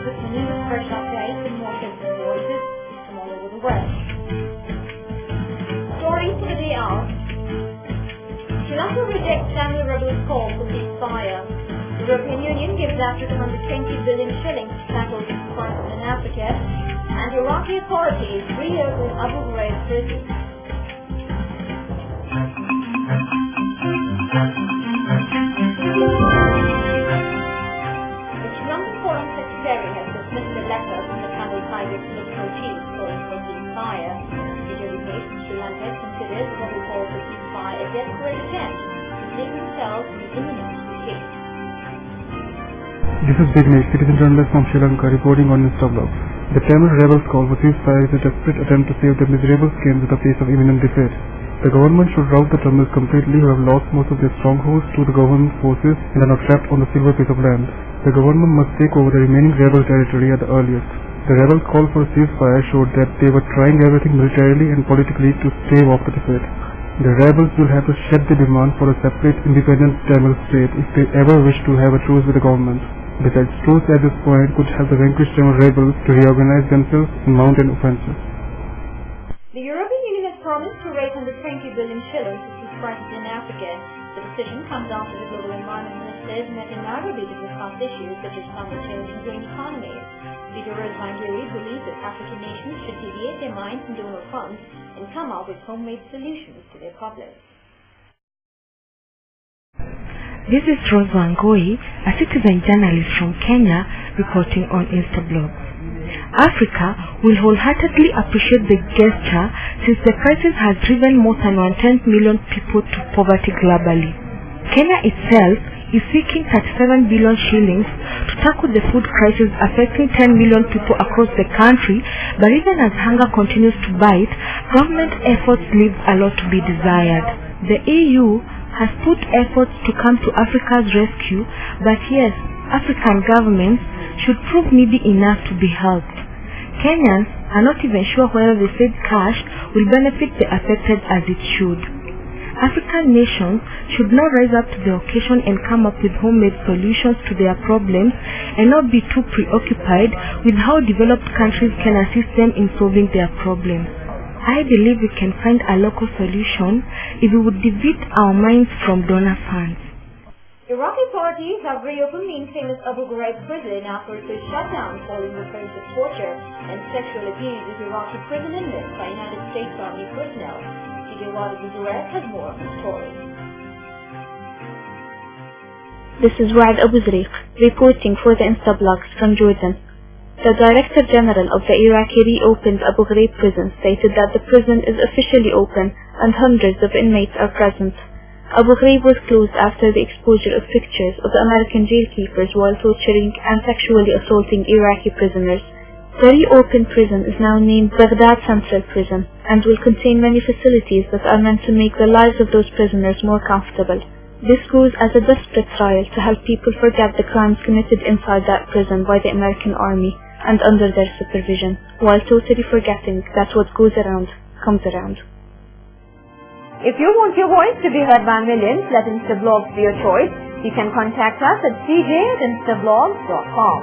continues with fresh updates and more sensitive voices from all over the world. Stories for the day are: Sri Lanka rejects Tamil rebels' call for ceasefire. The European Union gives Africa 120 billion shillings to tackle this crisis in Africa, and Iraqi authorities reopen Abu Ghraib prison. The Sri Lankan Foreign Secretary has dismissed a letter from the Tamil Tiger political chief calling for ceasefire. It indicates that Sri Lanka considers what we call the ceasefire a desperate attempt to save themselves from imminent defeat. This is Big Nick, citizen journalist from Sri Lanka, reporting on Instablogs. The Tamil rebels' call for ceasefire is a desperate attempt to save their miserable skins in the face of imminent defeat. The government should rout the Tamils completely who have lost most of their strongholds to the government forces and are now trapped on the silver piece of land. The government must take over the remaining rebel territory at the earliest. The rebels' call for a ceasefire showed that they were trying everything militarily and politically to stave off the defeat. The rebels will have to shed the demand for a separate independent Tamil state if they ever wish to have a truce with the government. Besides, truce at this point could help the vanquished Tamil rebels to reorganize themselves and mount an offensive. The European Union has promised to raise 120 billion shillings to cease crisis in Africa. The decision comes after the global environment ministers met in Nairobi to discuss issues such as climate change and green economies. Leader Report-25-Feb believes that African nations should deviate their minds from donor funds and come up with homemade solutions to their problems. This is Report-25-Feb, a citizen journalist from Kenya, reporting on Instablogs. Africa will wholeheartedly appreciate the gesture since the crisis has driven more than 110 million people to poverty globally. Kenya itself is seeking 37 billion shillings to tackle the food crisis affecting 10 million people across the country, but even as hunger continues to bite, government efforts leave a lot to be desired. The EU has put efforts to come to Africa's rescue, but yes, African governments should prove needy enough to be helped. Kenyans are not even sure whether the said cash will benefit the affected as it should. African nations should now rise up to the occasion and come up with homemade solutions to their problems and not be too preoccupied with how developed countries can assist them in solving their problems. I believe we can find a local solution if we would divert our minds from donor funds. Iraqi authorities have reopened the infamous Abu Ghraib prison after it was shut down following reports of torture and sexual abuse of Iraqi prison inmates by United States Army personnel. DJ has more on the story. This is Rad Abu Zariq, reporting for the Instablogs from Jordan. The Director General of the Iraqi reopened Abu Ghraib prison stated that the prison is officially open and hundreds of inmates are present. Abu Ghraib was closed after the exposure of pictures of the American jailkeepers while torturing and sexually assaulting Iraqi prisoners. The reopened prison is now named Baghdad Central Prison and will contain many facilities that are meant to make the lives of those prisoners more comfortable. This goes as a desperate trial to help people forget the crimes committed inside that prison by the American army and under their supervision, while totally forgetting that what goes around comes around. If you want your voice to be heard by millions, let Instablogs be your choice. You can contact us at cj@instablogs.com.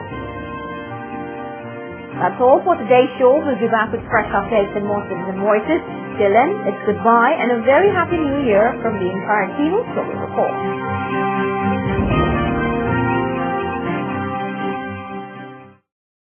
That's all for today's show. We'll be back with fresh updates and more citizen voices. Till then, it's goodbye and a very happy new year from the entire team of Global Report.